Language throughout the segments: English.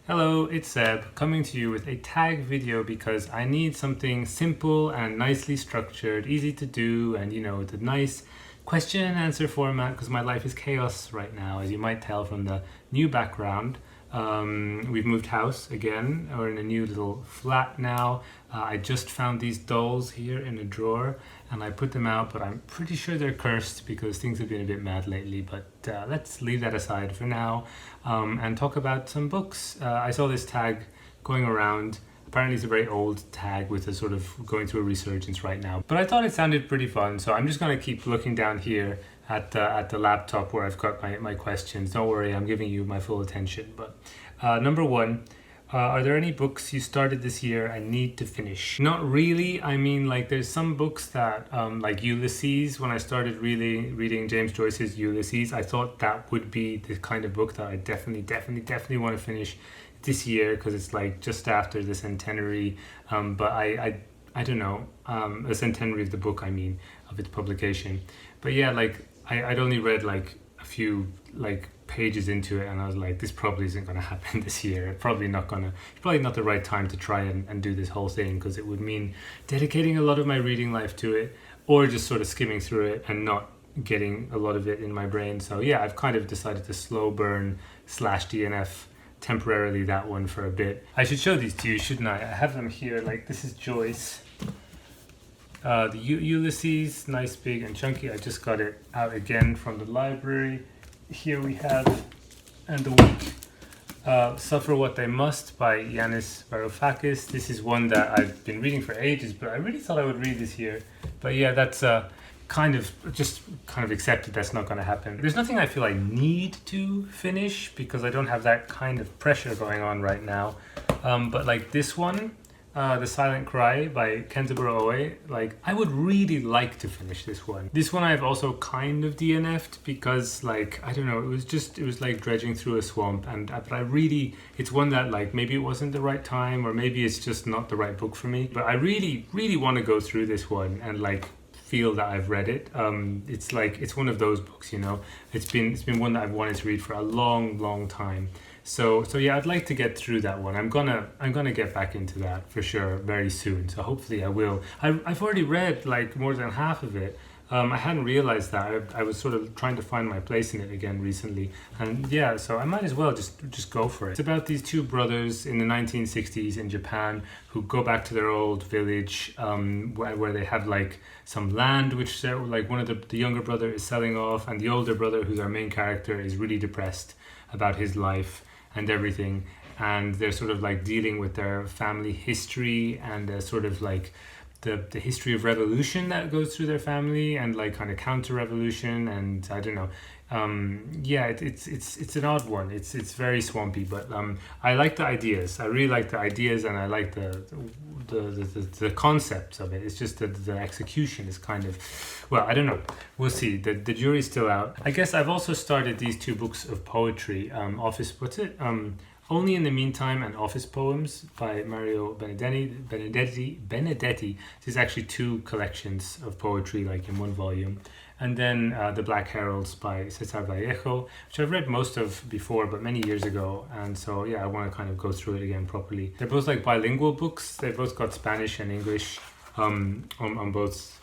Hello, it's Seb coming to you with a tag video because I need something simple and nicely structured, easy to do, and with a nice question and answer format because my life is chaos right now, as you might tell from the new background. We've moved house again. We're in a new little flat now. I just found these dolls here in a drawer and I put them out, but I'm pretty sure they're cursed because things have been a bit mad lately. But let's leave that aside for now and talk about some books. I saw this tag going around. Apparently it's a very old tag with a sort of going through a resurgence right now. But I thought it sounded pretty fun, so I'm just going to keep looking down here at the laptop where I've got my questions. Don't worry, I'm giving you my full attention. But number one, are there any books you started this year and need to finish? Not really. I mean, like there's some books that, like Ulysses, when I started really reading James Joyce's Ulysses, I thought that would be the kind of book that I definitely want to finish this year because it's like just after the centenary. But I don't know, the centenary of the book, I mean, of its publication. But yeah, like I'd only read like a few like pages into it and I was like, this probably isn't going to happen this year. It's probably not the right time to try and do this whole thing because it would mean dedicating a lot of my reading life to it or just sort of skimming through it and not getting a lot of it in my brain. So yeah, I've kind of decided to slow burn / DNF temporarily that one for a bit. I should show these to you, shouldn't I? I have them here. Like this is Joyce. The Ulysses, nice, big and chunky. I just got it out again from the library. Here we have And the Weak, Suffer What They Must by Yanis Varoufakis. This is one that I've been reading for ages, but I really thought I would read this year. But yeah, that's kind of accepted that's not going to happen. There's nothing I feel I need to finish because I don't have that kind of pressure going on right now. But like this one, The Silent Cry by Kenzaburo Oe, like I would really like to finish this one. This one I've also kind of DNF'd because like, I don't know, it was like dredging through a swamp but it's one that like maybe it wasn't the right time or maybe it's just not the right book for me. But I really want to go through this one and like feel that I've read it. It's one of those books, it's been one that I've wanted to read for a long time. So yeah, I'd like to get through that one. I'm gonna get back into that for sure very soon. So hopefully I will. I've already read like more than half of it. I hadn't realized that. I was sort of trying to find my place in it again recently, and yeah, so I might as well just go for it. It's about these two brothers in the 1960s in Japan who go back to their old village, where they have like some land which they're like one of the younger brother is selling off, and the older brother, who's our main character, is really depressed about his life and everything, and they're sort of like dealing with their family history and sort of like the history of revolution that goes through their family and like kind of counter-revolution, and I don't know. Yeah, it's an odd one. It's very swampy, but I like the ideas. I really like the ideas, and I like the concepts of it. It's just that the execution is kind of, well, I don't know. We'll see. The jury's still out. I guess I've also started these two books of poetry. Only in the Meantime and Office Poems by Mario Benedetti. This is actually two collections of poetry, like in one volume. And then The Black Heralds by Cesar Vallejo, which I've read most of before, but many years ago. And so, yeah, I want to kind of go through it again properly. They're both like bilingual books. They've both got Spanish and English on both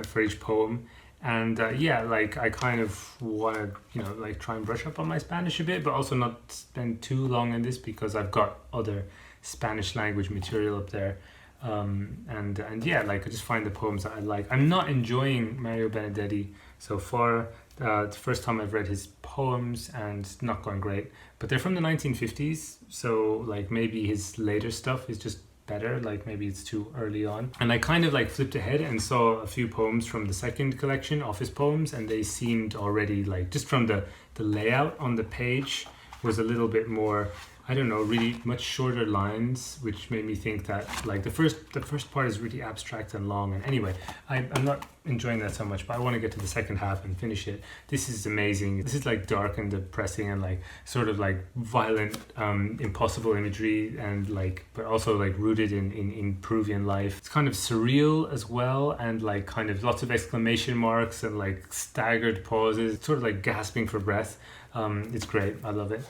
for each poem. And yeah, like I kind of want to, like try and brush up on my Spanish a bit, but also not spend too long in this because I've got other Spanish language material up there. And yeah, like I just find the poems that I like. I'm not enjoying Mario Benedetti so far. It's the first time I've read his poems and it's not going great. But they're from the 1950s, so like maybe his later stuff is just better, like maybe it's too early on. And I kind of like flipped ahead and saw a few poems from the second collection, Office Poems, and they seemed already like, just from the layout on the page was a little bit more, I don't know, really much shorter lines, which made me think that like the first part is really abstract and long. And anyway, I'm not enjoying that so much, but I want to get to the second half and finish it. This is amazing. This is like dark and depressing and like sort of like violent, impossible imagery, and like, but also like rooted in Peruvian life. It's kind of surreal as well, and like kind of lots of exclamation marks and like staggered pauses. It's sort of like gasping for breath. It's great. I love it.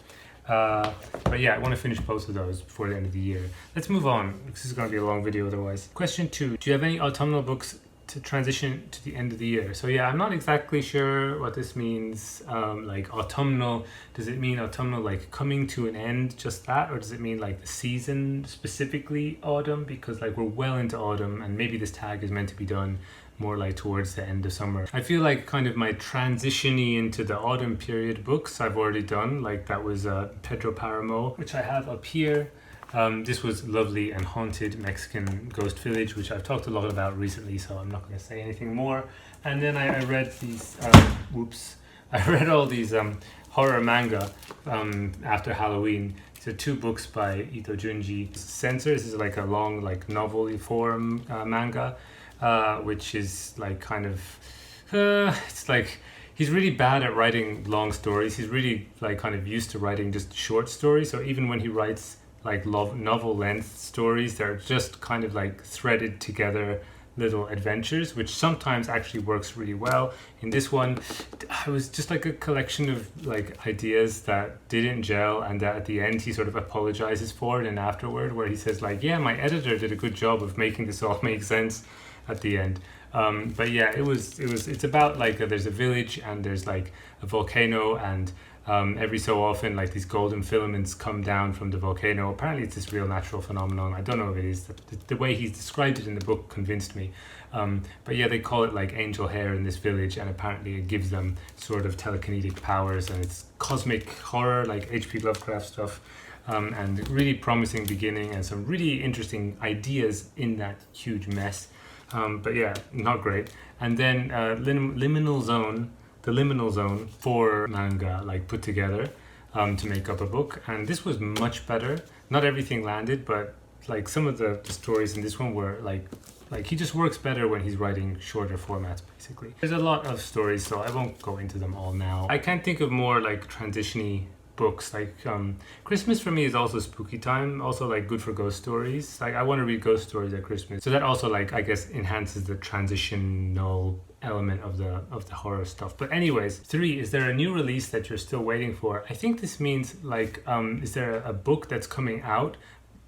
But yeah, I want to finish both of those before the end of the year. Let's move on, because this is going to be a long video otherwise. Question 2. Do you have any autumnal books to transition to the end of the year? So yeah, I'm not exactly sure what this means. Like autumnal, does it mean autumnal like coming to an end, just that? Or does it mean like the season, specifically autumn? Because like we're well into autumn, and maybe this tag is meant to be done more like towards the end of summer. I feel like kind of my transition-y into the autumn period books I've already done. Like that was Pedro Paramo, which I have up here. This was Lovely and Haunted Mexican Ghost Village, which I've talked a lot about recently, so I'm not going to say anything more. And then I read these, I read all these horror manga after Halloween. So 2 books by Ito Junji. Sensor, this is like a long like novel form manga, which is like kind of, it's like, he's really bad at writing long stories. He's really like kind of used to writing just short stories. So even when he writes like novel length stories, they're just kind of like threaded together little adventures, which sometimes actually works really well. In this one, it was just like a collection of like ideas that didn't gel, and that at the end he sort of apologizes for it and afterward, where he says like, yeah, my editor did a good job of making this all make sense at the end. But yeah, it's about like there's a village and there's like a volcano, and every so often like these golden filaments come down from the volcano. Apparently it's this real natural phenomenon. I don't know if it is. The way he's described it in the book convinced me. But yeah, they call it like angel hair in this village, and apparently it gives them sort of telekinetic powers, and it's cosmic horror like H.P. Lovecraft stuff. And really promising beginning and some really interesting ideas in that huge mess. But yeah, not great. And then Liminal Zone, the Liminal Zone, 4 manga like put together to make up a book, and this was much better. Not everything landed, but like some of the stories in this one were like he just works better when he's writing shorter formats, basically. There's a lot of stories, so I won't go into them all now. I can't think of more like transition-y books. Like Christmas for me is also spooky time, also like good for ghost stories. Like I want to read ghost stories at Christmas, so that also like I guess enhances the transitional element of the horror stuff. But anyways, 3, is there a new release that you're still waiting for? I think this means like is there a book that's coming out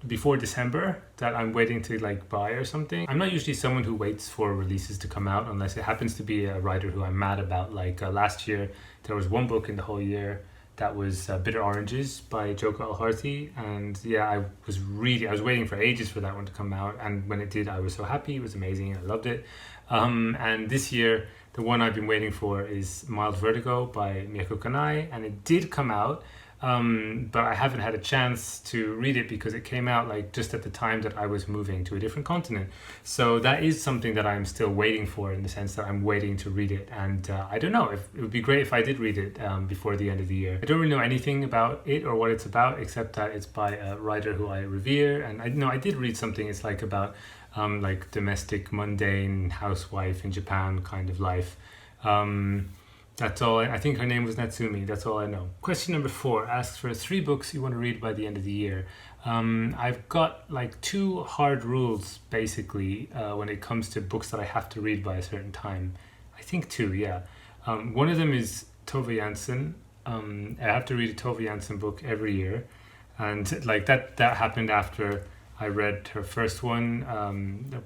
before December that I'm waiting to like buy or something? I'm not usually someone who waits for releases to come out unless it happens to be a writer who I'm mad about. Like last year there was one book in the whole year that was Bitter Oranges by Joko Alharthi, and yeah, I was waiting for ages for that one to come out, and when it did I was so happy. It was amazing, I loved it. And this year the one I've been waiting for is Mild Vertigo by Mieko Kanai, and it did come out, but I haven't had a chance to read it because it came out like just at the time that I was moving to a different continent. So that is something that I'm still waiting for, in the sense that I'm waiting to read it, and I don't know, if it would be great if I did read it before the end of the year. I don't really know anything about it or what it's about, except that it's by a writer who I revere, and I did read something. It's like about like domestic, mundane housewife in Japan kind of life. That's all. I think her name was Natsumi. That's all I know. Question number 4 asks for 3 books you want to read by the end of the year. I've got like 2 hard rules basically when it comes to books that I have to read by a certain time. I think 2, yeah. One of them is Tove Jansson. I have to read a Tove Jansson book every year, and like that happened after I read her first one,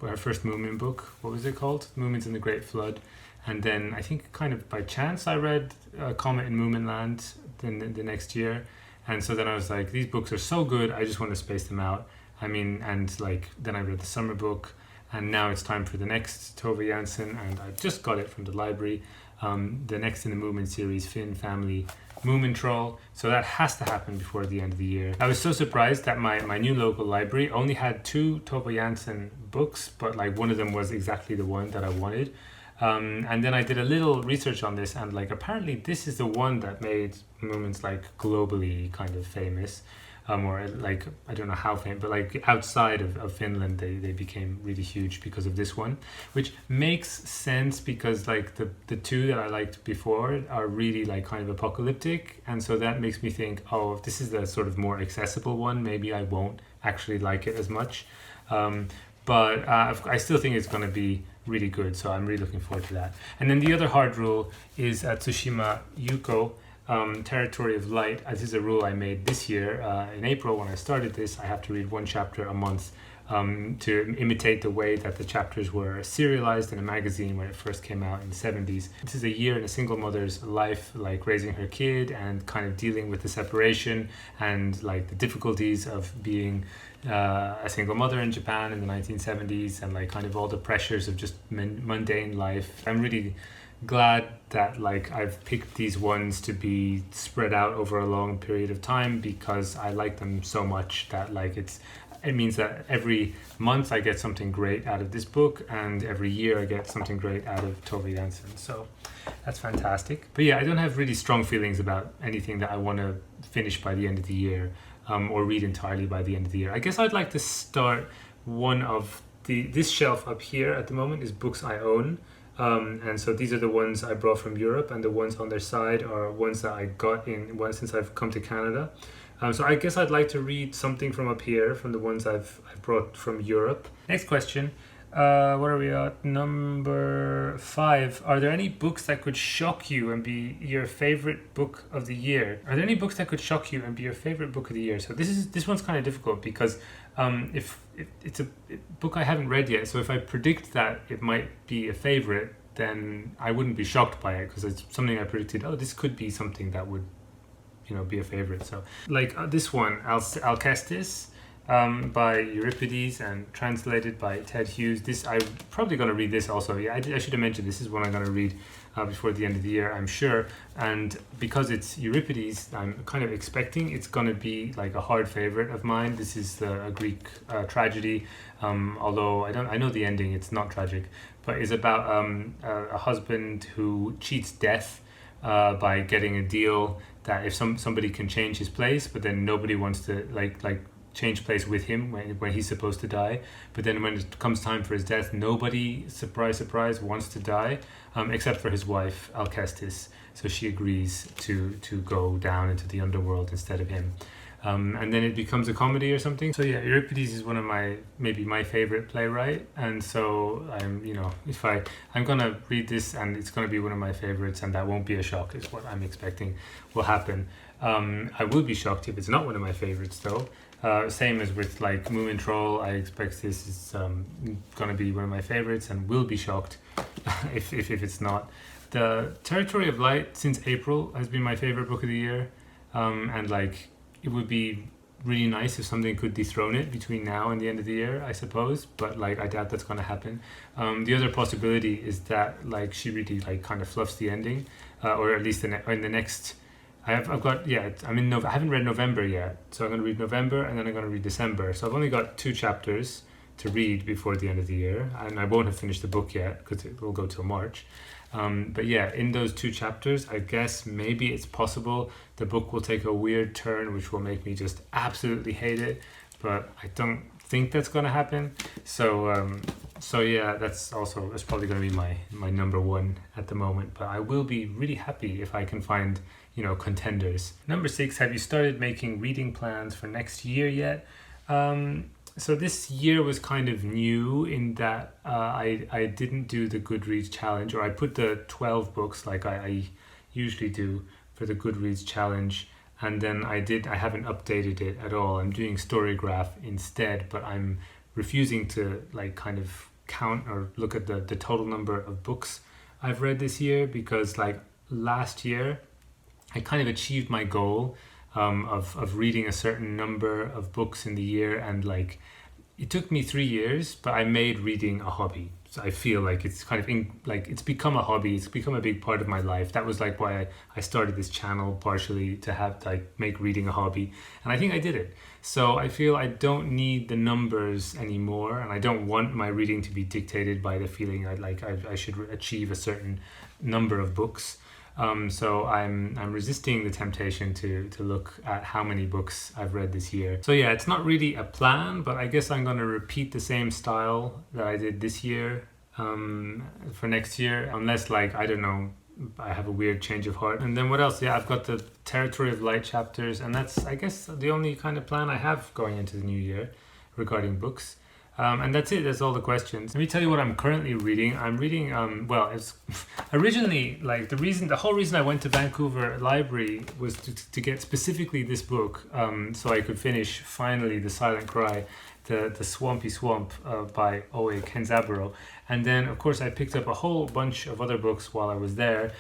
her first Moomin book. What was it called? Moomins in the Great Flood. And then I think kind of by chance I read Comet in Moomin Land the next year. And so then I was like, these books are so good, I just want to space them out. I mean, and like then I read the summer book, and now it's time for the next Tove Jansson, and I just got it from the library. The next in the Moomin series, Finn Family Moomin Troll. So that has to happen before the end of the year. I was so surprised that my new local library only had 2 Tove Jansson books, but like one of them was exactly the one that I wanted. And then I did a little research on this, and like apparently this is the one that made Moomins like globally kind of famous, or like I don't know how famous, but like outside of Finland they became really huge because of this one, which makes sense because like the 2 that I liked before are really like kind of apocalyptic, and so that makes me think, oh, if this is the sort of more accessible one, maybe I won't actually like it as much. But I still think it's going to be really good, so I'm really looking forward to that. And then the other hard rule is Tsushima Yuko. Territory of Light. This is a rule I made this year. In April, when I started this, I have to read one chapter a month to imitate the way that the chapters were serialized in a magazine when it first came out in the 70s. This is a year in a single mother's life, like raising her kid and kind of dealing with the separation and like the difficulties of being a single mother in Japan in the 1970s, and like kind of all the pressures of just mundane life. I'm really glad that like I've picked these ones to be spread out over a long period of time, because I like them so much that like it means that every month I get something great out of this book, and every year I get something great out of Tove Jansson. So that's fantastic. But yeah, I don't have really strong feelings about anything that I want to finish by the end of the year, or read entirely by the end of the year. I guess I'd like to start one of this shelf up here at the moment is books I own. And so these are the ones I brought from Europe, and the ones on their side are ones that I got since I've come to Canada. So I guess I'd like to read something from up here, from the ones I've brought from Europe. Next question. What are we at? Number 5. Are there any books that could shock you and be your favorite book of the year? Are there any books that could shock you and be your favorite book of the year? So this one's kind of difficult, because if it's a book I haven't read yet, so if I predict that it might be a favorite, then I wouldn't be shocked by it, because it's something I predicted, this could be something that would be a favorite. So like this one, Alcestis, by Euripides and translated by Ted Hughes. I'm probably going to read this also. Yeah, I should have mentioned this is one I'm going to read before the end of the year, I'm sure. And because it's Euripides, I'm kind of expecting it's going to be like a hard favorite of mine. This is a Greek tragedy, although I know the ending, it's not tragic, but it's about a husband who cheats death by getting a deal that if somebody can change his place, but then nobody wants to like change place with him when he's supposed to die. But then when it comes time for his death, nobody, surprise, surprise, wants to die, except for his wife, Alcestis. So she agrees to go down into the underworld instead of him. And then it becomes a comedy or something. So yeah, Euripides is one of maybe my favorite playwright. And so I'm gonna read this, and it's gonna be one of my favorites, and that won't be a shock, is what I'm expecting will happen. I will be shocked if it's not one of my favorites though. Same as with like Moomin Troll, I expect this is gonna be one of my favorites, and will be shocked if it's not. The Territory of Light since April has been my favorite book of the year, and like it would be really nice if something could dethrone it between now and the end of the year, I suppose, but like I doubt that's going to happen. The other possibility is that like she really like kind of fluffs the ending, or at least in the next. I haven't read November yet, so I'm going to read November, and then I'm going to read December. So I've only got 2 chapters to read before the end of the year, and I won't have finished the book yet because it will go till March. But yeah, in those 2 chapters, I guess maybe it's possible the book will take a weird turn, which will make me just absolutely hate it. But I don't think that's going to happen. So yeah, that's probably going to be my number 1 at the moment. But I will be really happy if I can find contenders. Number 6, have you started making reading plans for next year yet? So this year was kind of new in that I didn't do the Goodreads challenge, or I put the 12 books like I usually do for the Goodreads challenge, and then I haven't updated it at all. I'm doing Storygraph instead, but I'm refusing to like kind of count or look at the total number of books I've read this year, because like last year I kind of achieved my goal of reading a certain number of books in the year, and like it took me 3 years, but I made reading a hobby. So I feel like it's kind of it's become a hobby. It's become a big part of my life. That was like why I started this channel, partially to have make reading a hobby, and I think I did it. So I feel I don't need the numbers anymore, and I don't want my reading to be dictated by the feeling I should achieve a certain number of books. So I'm resisting the temptation to look at how many books I've read this year. So yeah, it's not really a plan, but I guess I'm going to repeat the same style that I did this year for next year, unless I don't know, I have a weird change of heart. And then what else? Yeah, I've got the Territory of Light chapters, and that's I guess the only kind of plan I have going into the new year regarding books. And that's it. That's all the questions. Let me tell you what I'm currently reading. I'm reading, well, it's originally like the whole reason I went to Vancouver Library was to get specifically this book, so I could finish finally The Silent Cry, the Swampy Swamp by Owe Kenzaburo. And then, of course, I picked up a whole bunch of other books while I was there,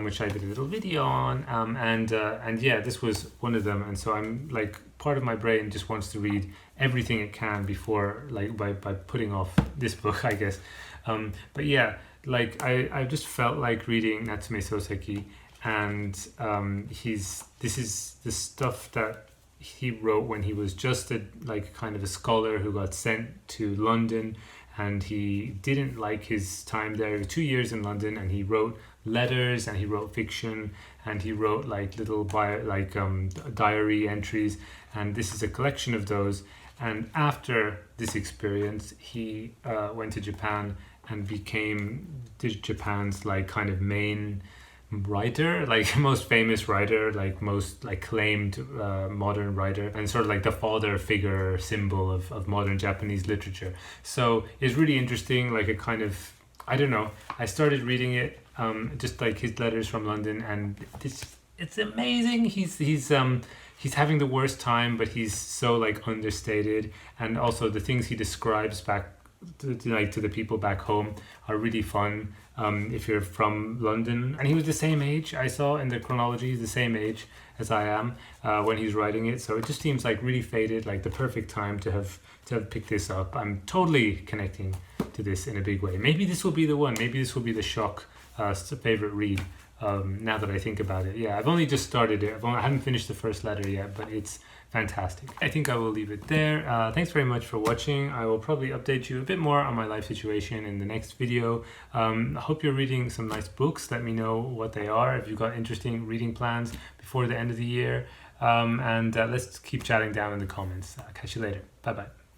which I did a little video on. And yeah, this was one of them. And so I'm like, part of my brain just wants to read everything it can before, like, by putting off this book, I guess. But yeah, like I just felt like reading Natsume Soseki, and this is the stuff that he wrote when he was just kind of a scholar who got sent to London, and he didn't like his time there. He was 2 years in London, and he wrote letters, and he wrote fiction, and he wrote like little diary entries, and this is a collection of those. And after this experience, he went to Japan and became Japan's like kind of main writer, like most famous writer, like most like claimed modern writer, and sort of like the father figure symbol of modern Japanese literature. So it's really interesting, like a kind of, I don't know, I started reading it, just like his letters from London, and it's amazing. He's having the worst time, but he's so like understated, and also the things he describes back to the people back home are really fun. If you're from London, and he was the same age, I saw in the chronology, he's the same age as I am when he's writing it. So it just seems like really faded, like the perfect time to have picked this up. I'm totally connecting to this in a big way. Maybe this will be the one. Maybe this will be the shock favorite read. Now that I think about it, yeah, I've only just started it. I haven't finished the first letter yet, but it's fantastic. I think I will leave it there. Thanks very much for watching. I will probably update you a bit more on my life situation in the next video. I hope you're reading some nice books. Let me know what they are, if you've got interesting reading plans before the end of the year. And let's keep chatting down in the comments. Catch you later. Bye bye.